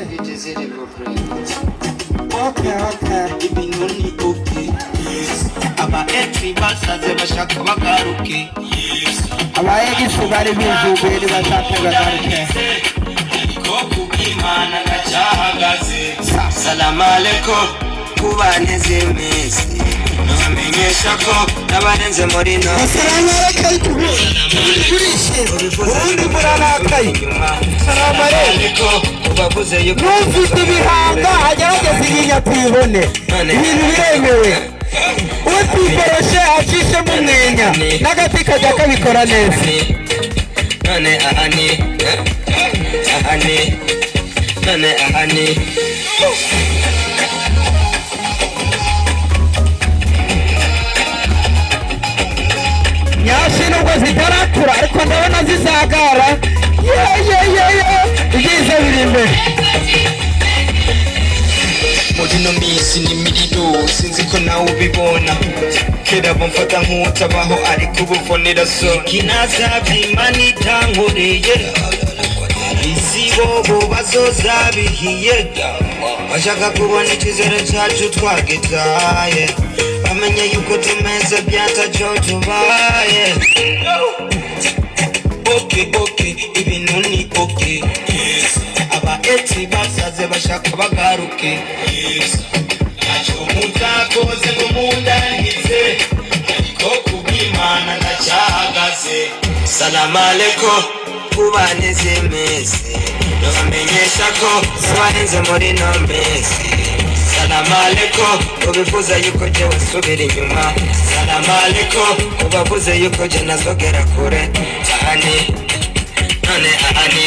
Okay. Ibintu ni okay. Aba entry basaze bashaka bagaruke. Aba egisi bari bijubuye bashaka bagaruke. Ko kubimana gacahagaze. Salamu alaikum kubaneze mesi. Namenyesha ko nabarenze muri no. Salamu alaikum. Ubundi muranakaye. Salamu alaikum. Ubavuze yuko ufite ibihanga agerageza inyinya tuyibone. Ibintu biremewe. Utikoroshe acishe mu mwenya n'agati kajya kabikora neza. None ahani nyashi nubwo zitarakura ariko ndabona zizagara. Ibyiza biri imbere. Muri no minsi ni miriro sinzi ko nawe ubibona. Kera bamfata nk'utabaho ariko ubuvonera so kinazabyimana itankoreye. Isibo bazozabihiye bashaka kubona icyizere cyacu twagitaye. Bamenye yuko tumeze byataco tubaye. Okay, ibintu ni okay. Aba eti basaze bashaka bagaruke. Acho mutakoze ngo mundangize ariko kubimana ndacahagaze. Salamu alaikum kubaneze mesi. Namenyesha ko sabarenze muri no mesi. Salamu alaikum ubivuze yuko je wasubira inyuma. Salamu alaikum ubavuze yuko je nazogera kure cyane. None ahani